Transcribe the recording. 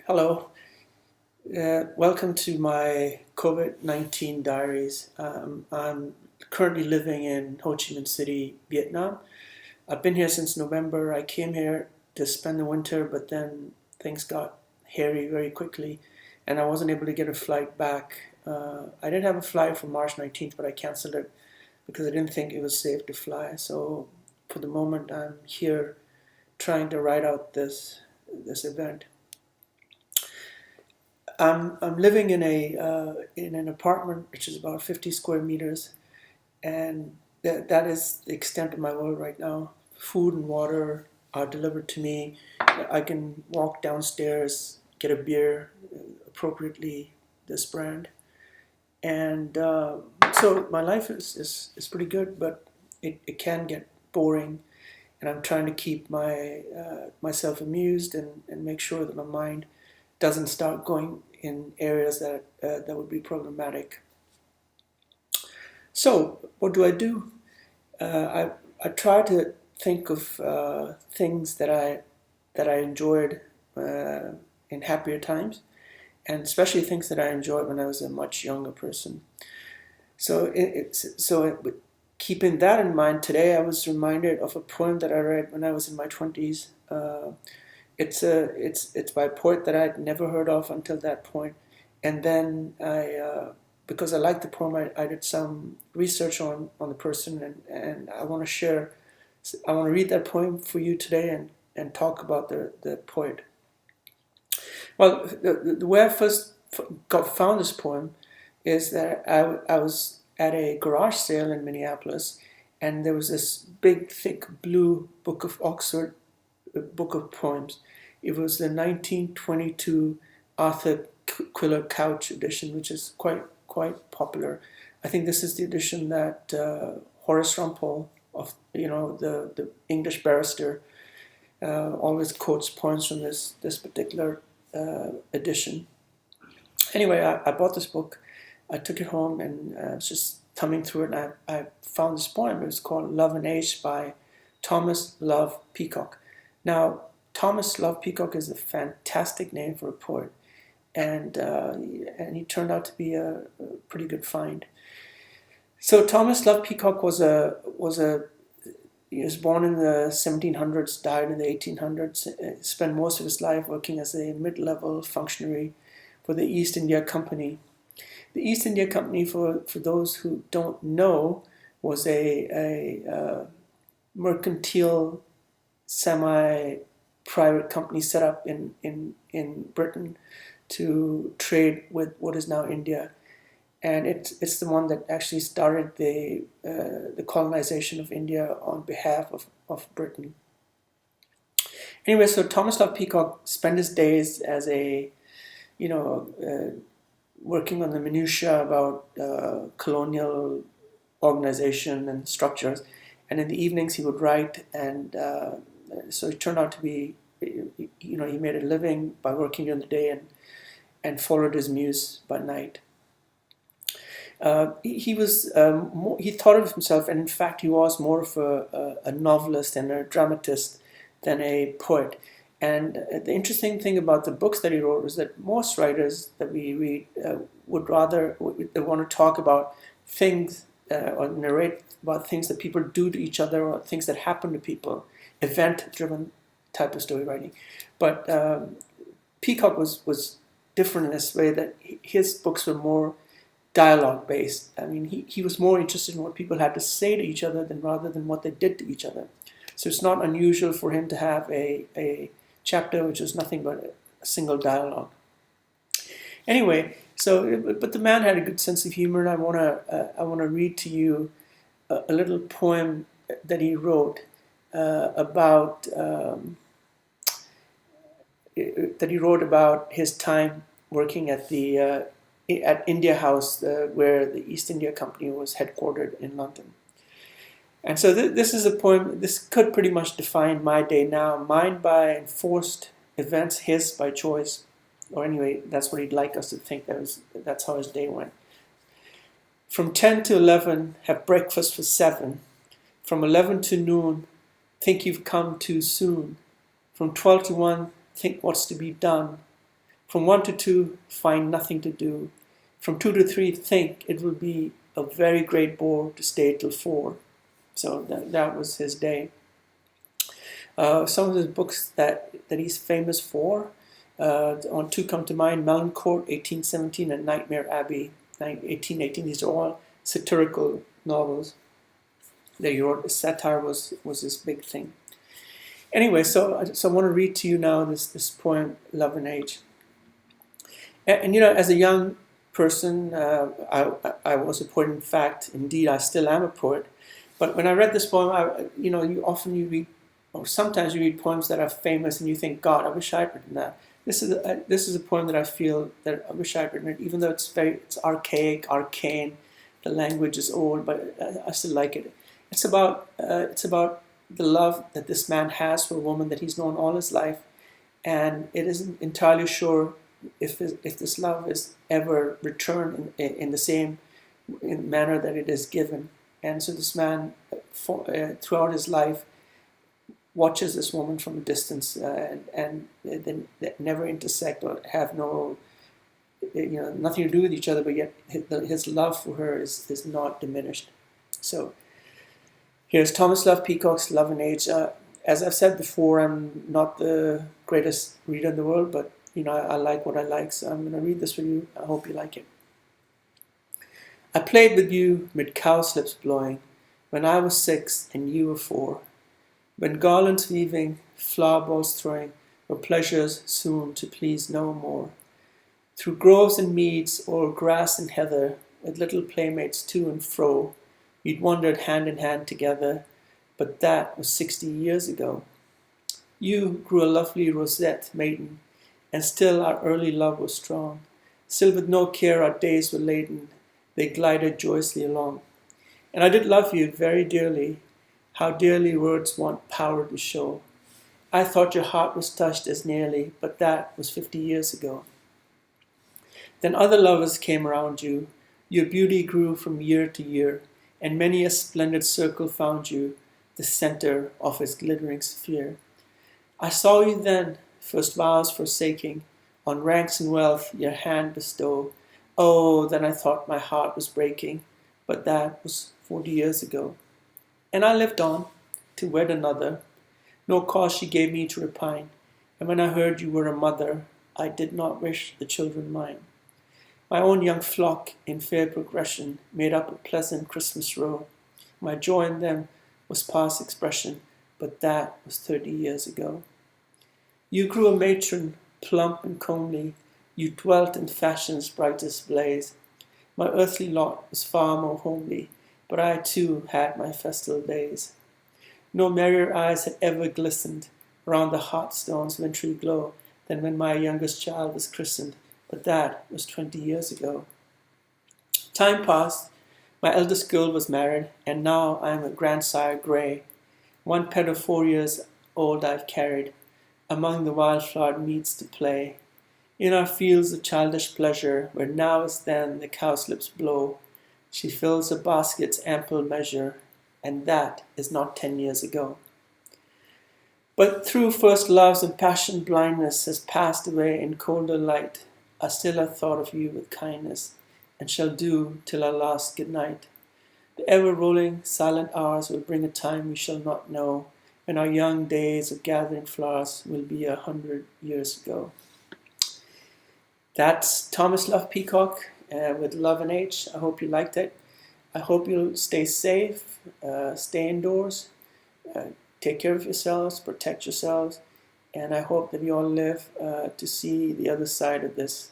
Hello, welcome to my COVID-19 Diaries. I'm currently living in Ho Chi Minh City, Vietnam. I've been here since November. I came here to spend the winter, but then things got hairy very quickly, and I wasn't able to get a flight back. I did have a flight for March 19th, but I canceled it because I didn't think it was safe to fly. So for the moment, I'm here trying to ride out this event. I'm living in an apartment which is about 50 square meters, and that is the extent of my world right now. Food and water are delivered to me. I can walk downstairs, get a beer, appropriately this brand, and so my life is pretty good, but it can get boring, and I'm trying to keep myself amused and make sure that my mind doesn't start going in areas that would be problematic. So what do? I try to think of things that I enjoyed in happier times, and especially things that I enjoyed when I was a much younger person. Keeping that in mind, today I was reminded of a poem that I read when I was in my 20s. It's by a poet that I'd never heard of until that point, and then because I liked the poem, I did some research on the person, and I want to share. I want to read that poem for you today and talk about the poet. Well, the way I first found this poem is that I was at a garage sale in Minneapolis, and there was this big, thick blue book of Oxford book of poems. It was the 1922 Arthur Quiller Couch edition, which is quite popular. I think this is the edition that Horace Rumpole, of the English barrister, always quotes poems from this particular edition. Anyway, I bought this book. I took it home and I was just thumbing through it, and I found this poem. It was called Love and Age by Thomas Love Peacock. Now, Thomas Love Peacock is a fantastic name for a poet, and he turned out to be a pretty good find. So Thomas Love Peacock he was born in the 1700s, died in the 1800s, spent most of his life working as a mid-level functionary for the East India Company. The East India Company, for those who don't know, was a mercantile semi-private company set up in Britain to trade with what is now India, and it's the one that actually started the colonization of India on behalf of Britain. Anyway, so Thomas Love Peacock spent his days as a working on the minutiae about colonial organization and structures, and in the evenings he would write, and so it turned out to be, he made a living by working during the day and followed his muse by night. He thought of himself, and in fact he was more of a novelist and a dramatist than a poet. And the interesting thing about the books that he wrote is that most writers that we read would rather want to talk about things or narrate about things that people do to each other or things that happen to people, event-driven type of story writing. But Peacock was different in this way, that his books were more dialogue based. I mean, he was more interested in what people had to say to each other rather than what they did to each other. So it's not unusual for him to have a chapter which was nothing but a single dialogue. Anyway, but the man had a good sense of humor, and I wanna read to you a little poem that he wrote about his time working at India House, where the East India Company was headquartered in London. And so this is a poem. This could pretty much define my day now. Mine by enforced events, his by choice. Or anyway, that's what he'd like us to think. That's how his day went. From 10 to 11, have breakfast for 7. From 11 to noon, think you've come too soon. From 12 to 1, think what's to be done. From 1 to 2, find nothing to do. From 2 to 3, think it will be a very great bore to stay till 4. So that was his day. Some of his books that he's famous for, on 2 come to mind: Melancourt, 1817, and Nightmare Abbey, 1818. These are all satirical novels that he wrote. Satire was his big thing. Anyway, so I want to read to you now this poem, Love and Age. And as a young person, I was a poet. In fact, indeed, I still am a poet. But when I read this poem, you read, or sometimes you read poems that are famous, and you think, God, I wish I'd written that. This is a poem that I feel that I wish I'd written it, even though it's archaic, arcane. The language is old, but I still like it. It's about the love that this man has for a woman that he's known all his life, and it isn't entirely sure if this love is ever returned in the same manner that it is given. And so this man, throughout his life, watches this woman from a distance, and they never intersect or have nothing to do with each other, but yet his love for her is not diminished. So here's Thomas Love Peacock's Love and Age. As I've said before, I'm not the greatest reader in the world, but I like what I like, so I'm going to read this for you. I hope you like it. I played with you mid cowslips blowing, when I was 6 and you were 4, when garlands weaving, flower balls throwing, were pleasures soon to please no more. Through groves and meads, o'er grass and heather, with little playmates to and fro, we'd wandered hand in hand together, but that was 60 years ago. You grew a lovely rosette maiden, and still our early love was strong. Still with no care our days were laden, they glided joyously along. And I did love you very dearly, how dearly words want power to show. I thought your heart was touched as nearly, but that was 50 years ago. Then other lovers came around you, your beauty grew from year to year, and many a splendid circle found you, the center of its glittering sphere. I saw you then, first vows forsaking, on ranks and wealth your hand bestow. Oh, then I thought my heart was breaking, but that was 40 years ago. And I lived on, to wed another, no cause she gave me to repine, and when I heard you were a mother, I did not wish the children mine. My own young flock, in fair progression, made up a pleasant Christmas row. My joy in them was past expression, but that was 30 years ago. You grew a matron, plump and comely, you dwelt in fashion's brightest blaze. My earthly lot was far more homely, but I too had my festal days. No merrier eyes had ever glistened round the hearthstone's wintry glow than when my youngest child was christened, but that was 20 years ago. Time passed, my eldest girl was married, and now I am a grandsire grey. One pet of 4 years old I've carried, among the wildflowered meads to play. In our fields of childish pleasure, where now as then the cowslips blow, she fills a basket's ample measure, and that is not 10 years ago. But through first loves and passion blindness has passed away in colder light, I still have thought of you with kindness, and shall do till our last good night. The ever-rolling, silent hours will bring a time we shall not know, when our young days of gathering flowers will be 100 years ago. That's Thomas Love Peacock with Love and Age. I hope you liked it. I hope you'll stay safe, stay indoors, take care of yourselves, protect yourselves, and I hope that you all live to see the other side of this